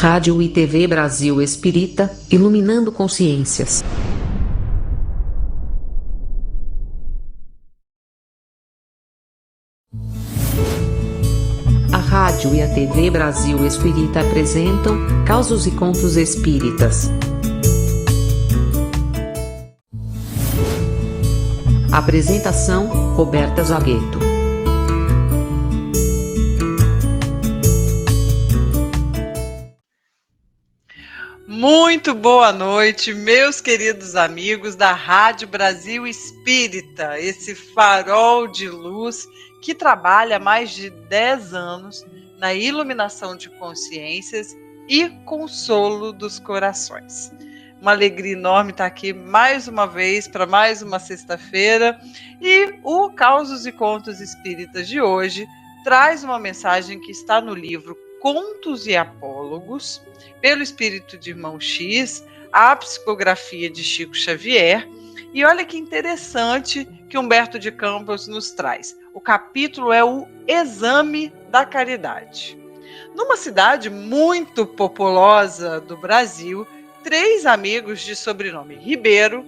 Rádio e TV Brasil Espírita, iluminando consciências. A Rádio e a TV Brasil Espírita apresentam Causos e Contos Espíritas. Apresentação: Roberta Zagueto. Muito boa noite, meus queridos amigos da Rádio Brasil Espírita, esse farol de luz que trabalha há mais de 10 anos na iluminação de consciências e consolo dos corações. Uma alegria enorme estar aqui mais uma vez para mais uma sexta-feira, e o Causos e Contos Espíritas de hoje traz uma mensagem que está no livro Contos e Apólogos, pelo espírito de Irmão X, a psicografia de Chico Xavier. E olha que interessante que Humberto de Campos nos traz. O capítulo é o Exame da Caridade. Numa cidade muito populosa do Brasil, 3 amigos de sobrenome Ribeiro,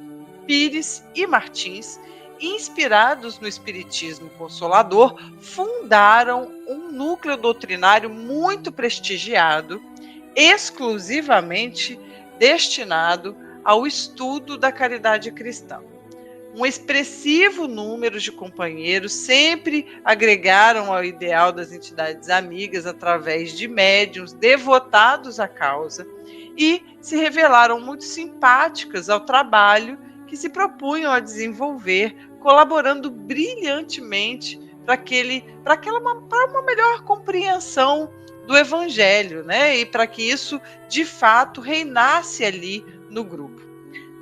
Pires e Martins, inspirados no Espiritismo Consolador, fundaram um núcleo doutrinário muito prestigiado, exclusivamente destinado ao estudo da caridade cristã. Um expressivo número de companheiros sempre agregaram ao ideal das entidades amigas através de médiuns devotados à causa e se revelaram muito simpáticas ao trabalho que se propunham a desenvolver, colaborando brilhantemente para uma melhor compreensão do Evangelho, né? E para que isso, de fato, reinasse ali no grupo.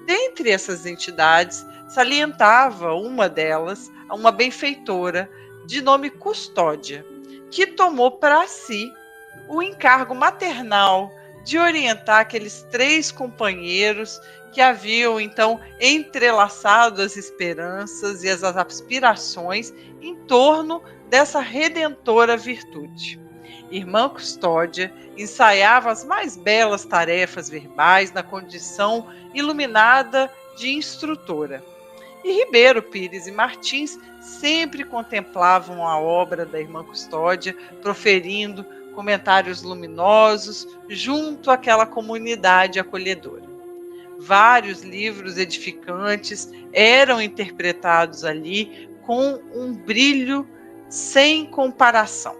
Dentre essas entidades, salientava uma delas, uma benfeitora, de nome Custódia, que tomou para si o encargo maternal de orientar aqueles 3 companheiros que haviam, então, entrelaçado as esperanças e as aspirações em torno dessa redentora virtude. Irmã Custódia ensaiava as mais belas tarefas verbais na condição iluminada de instrutora. E Ribeiro, Pires e Martins sempre contemplavam a obra da Irmã Custódia, proferindo comentários luminosos junto àquela comunidade acolhedora. Vários livros edificantes eram interpretados ali com um brilho sem comparação.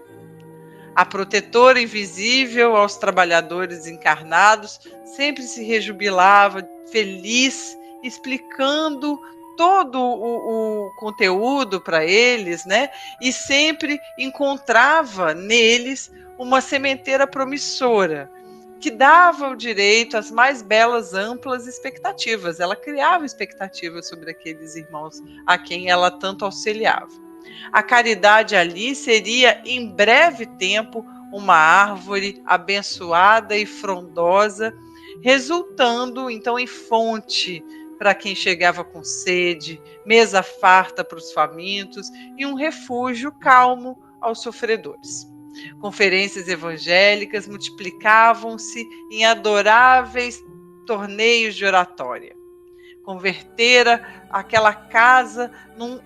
A protetora invisível aos trabalhadores encarnados sempre se rejubilava, feliz, explicando todo o conteúdo para eles, né? E sempre encontrava neles uma sementeira promissora, que dava o direito às mais belas, amplas expectativas. Ela criava expectativas sobre aqueles irmãos a quem ela tanto auxiliava. A caridade ali seria, em breve tempo, uma árvore abençoada e frondosa, resultando, então, em fonte para quem chegava com sede, mesa farta para os famintos e um refúgio calmo aos sofredores. Conferências evangélicas multiplicavam-se em adoráveis torneios de oratória. Convertera aquela casa num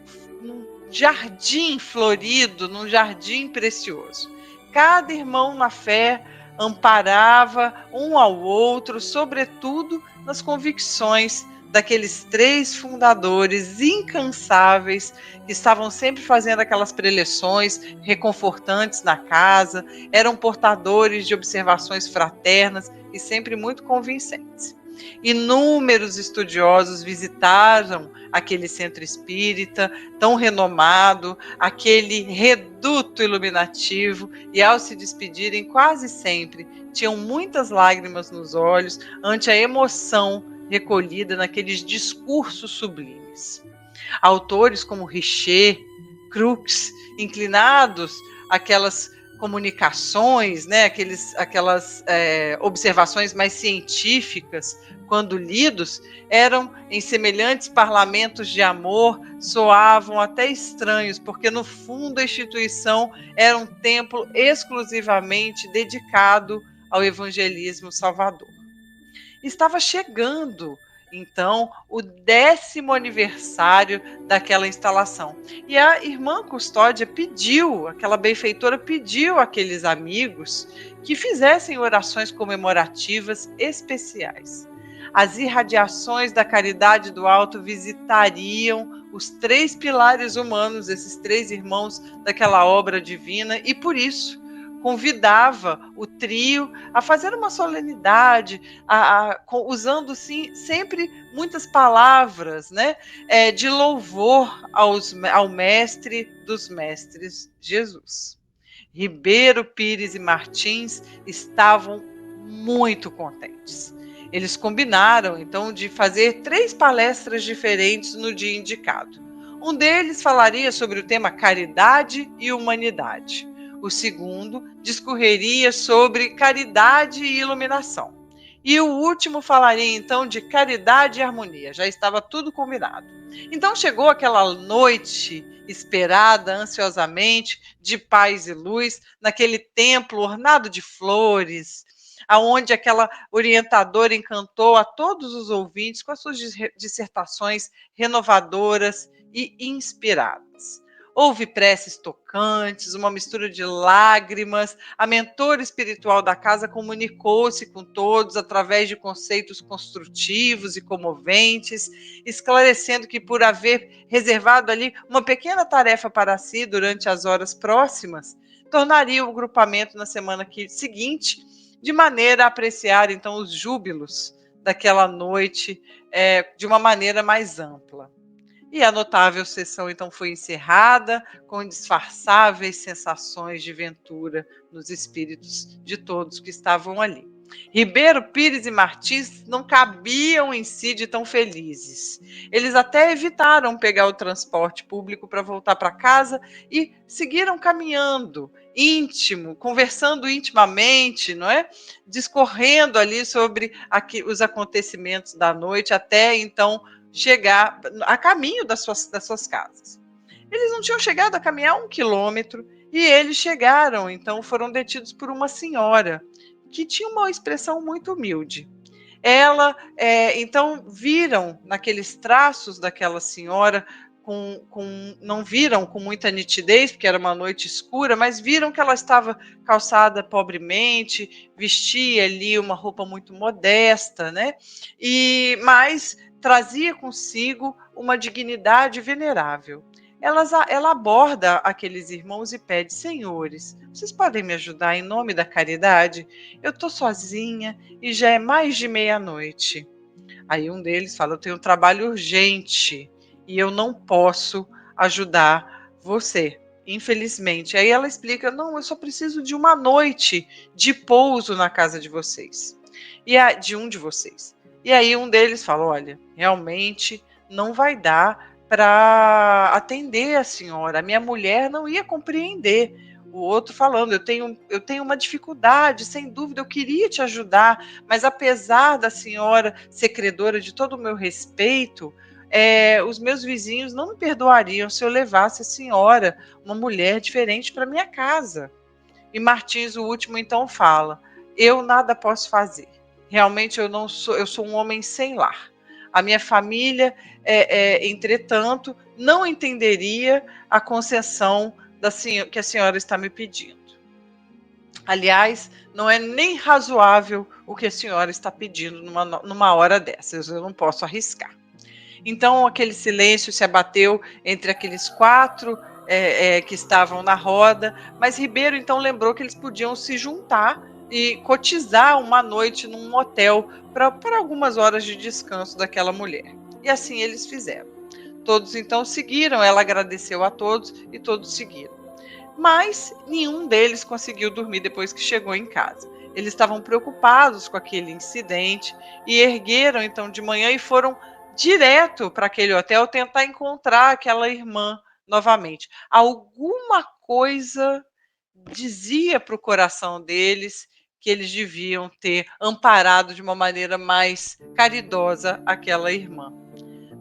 jardim florido, num jardim precioso. Cada irmão na fé amparava um ao outro, sobretudo nas convicções daqueles 3 fundadores incansáveis que estavam sempre fazendo aquelas preleções reconfortantes na casa, eram portadores de observações fraternas e sempre muito convincentes. Inúmeros estudiosos visitaram aquele centro espírita tão renomado, aquele reduto iluminativo, e ao se despedirem quase sempre tinham muitas lágrimas nos olhos ante a emoção recolhida naqueles discursos sublimes. Autores como Richer, Crookes, inclinados àquelas comunicações, né, aquelas observações mais científicas, quando lidos, eram em semelhantes parlamentos de amor, soavam até estranhos, porque no fundo a instituição era um templo exclusivamente dedicado ao evangelismo salvador. Estava chegando, então, o 10º aniversário daquela instalação. E a irmã Custódia pediu, aquela benfeitora pediu àqueles amigos que fizessem orações comemorativas especiais. As irradiações da caridade do alto visitariam os 3 pilares humanos, esses 3 irmãos daquela obra divina, e por isso convidava o trio a fazer uma solenidade, usando sim, sempre muitas palavras, né, de louvor ao mestre dos mestres, Jesus. Ribeiro Pires e Martins estavam muito contentes. Eles combinaram, então, de fazer 3 palestras diferentes no dia indicado. Um deles falaria sobre o tema caridade e humanidade. O segundo discorreria sobre caridade e iluminação. E o último falaria, então, de caridade e harmonia. Já estava tudo combinado. Então chegou aquela noite esperada ansiosamente, de paz e luz, naquele templo ornado de flores, aonde aquela orientadora encantou a todos os ouvintes com as suas dissertações renovadoras e inspiradas. Houve preces tocantes, uma mistura de lágrimas. A mentora espiritual da casa comunicou-se com todos através de conceitos construtivos e comoventes, esclarecendo que, por haver reservado ali uma pequena tarefa para si durante as horas próximas, tornaria o grupamento na semana seguinte, de maneira a apreciar, então, os júbilos daquela noite de uma maneira mais ampla. E a notável sessão, então, foi encerrada com indisfarçáveis sensações de ventura nos espíritos de todos que estavam ali. Ribeiro Pires e Martins não cabiam em si de tão felizes. Eles até evitaram pegar o transporte público para voltar para casa e seguiram caminhando, íntimo, conversando intimamente, não é? Discorrendo ali sobre os acontecimentos da noite, até então chegar a caminho das suas casas. Eles não tinham chegado a caminhar 1 quilômetro e eles chegaram, então foram detidos por uma senhora que tinha uma expressão muito humilde. Então viram naqueles traços daquela senhora, não viram com muita nitidez, porque era uma noite escura, mas viram que ela estava calçada pobremente, vestia ali uma roupa muito modesta, né? Mas trazia consigo uma dignidade venerável. Ela aborda aqueles irmãos e pede: senhores, vocês podem me ajudar em nome da caridade? Eu estou sozinha e já é mais de meia-noite. Aí um deles fala: eu tenho um trabalho urgente e eu não posso ajudar você, infelizmente. Aí ela explica: não, eu só preciso de uma noite de pouso na casa de vocês, de um de vocês. E aí um deles fala: olha, realmente não vai dar para atender a senhora, a minha mulher não ia compreender. O outro falando: eu tenho uma dificuldade, sem dúvida, eu queria te ajudar, mas apesar da senhora ser credora de todo o meu respeito, os meus vizinhos não me perdoariam se eu levasse a senhora, uma mulher diferente, para minha casa. E Martins, o último, então fala: eu nada posso fazer. Realmente eu sou um homem sem lar. A minha família, entretanto, não entenderia a concessão que a senhora está me pedindo. Aliás, não é nem razoável o que a senhora está pedindo numa hora dessas. Eu não posso arriscar. Então, aquele silêncio se abateu entre aqueles 4 que estavam na roda, mas Ribeiro então lembrou que eles podiam se juntar e cotizar uma noite num hotel para algumas horas de descanso daquela mulher. E assim eles fizeram. Todos então seguiram, ela agradeceu a todos e todos seguiram. Mas nenhum deles conseguiu dormir depois que chegou em casa. Eles estavam preocupados com aquele incidente e ergueram então de manhã e foram direto para aquele hotel tentar encontrar aquela irmã novamente. Alguma coisa dizia para o coração deles que eles deviam ter amparado de uma maneira mais caridosa aquela irmã.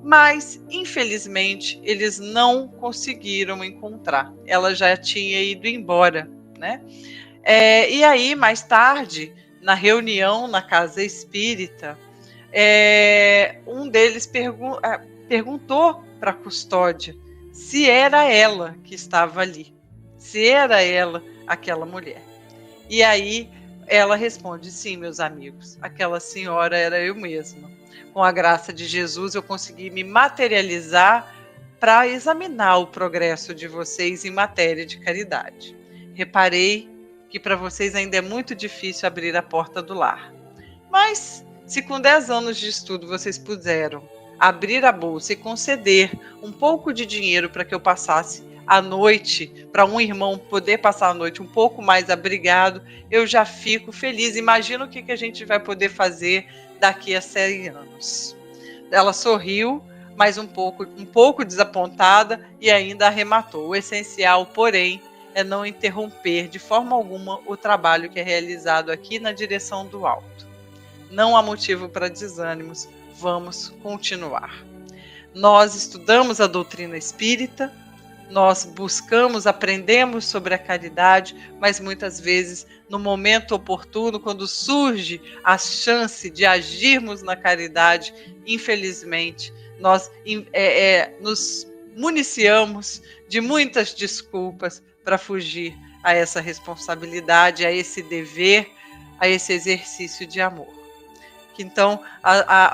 Mas, infelizmente, eles não conseguiram encontrar. Ela já tinha ido embora, né? E aí, mais tarde, na reunião na casa espírita, um deles perguntou para a custódia se era ela que estava ali, se era ela aquela mulher. E aí ela responde: sim, meus amigos, aquela senhora era eu mesma. Com a graça de Jesus, eu consegui me materializar para examinar o progresso de vocês em matéria de caridade. Reparei que para vocês ainda é muito difícil abrir a porta do lar. Mas, se com 10 anos de estudo vocês puderam abrir a bolsa e conceder um pouco de dinheiro para que eu passasse a noite, para um irmão poder passar a noite um pouco mais abrigado, eu já fico feliz. Imagina o que a gente vai poder fazer daqui a 100 anos. Ela sorriu, mas um pouco desapontada, e ainda arrematou: o essencial, porém, é não interromper de forma alguma o trabalho que é realizado aqui na direção do alto. Não há motivo para desânimos, vamos continuar. Nós estudamos a doutrina espírita, nós buscamos, aprendemos sobre a caridade, mas muitas vezes, no momento oportuno, quando surge a chance de agirmos na caridade, infelizmente, nós nos municiamos de muitas desculpas para fugir a essa responsabilidade, a esse dever, a esse exercício de amor. Então,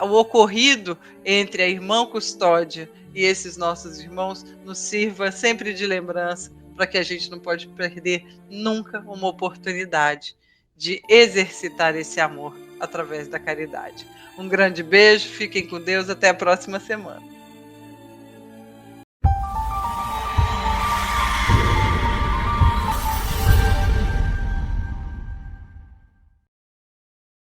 o ocorrido entre a irmã custódia e esses nossos irmãos nos sirva sempre de lembrança, para que a gente não pode perder nunca uma oportunidade de exercitar esse amor através da caridade. Um grande beijo, fiquem com Deus, até a próxima semana.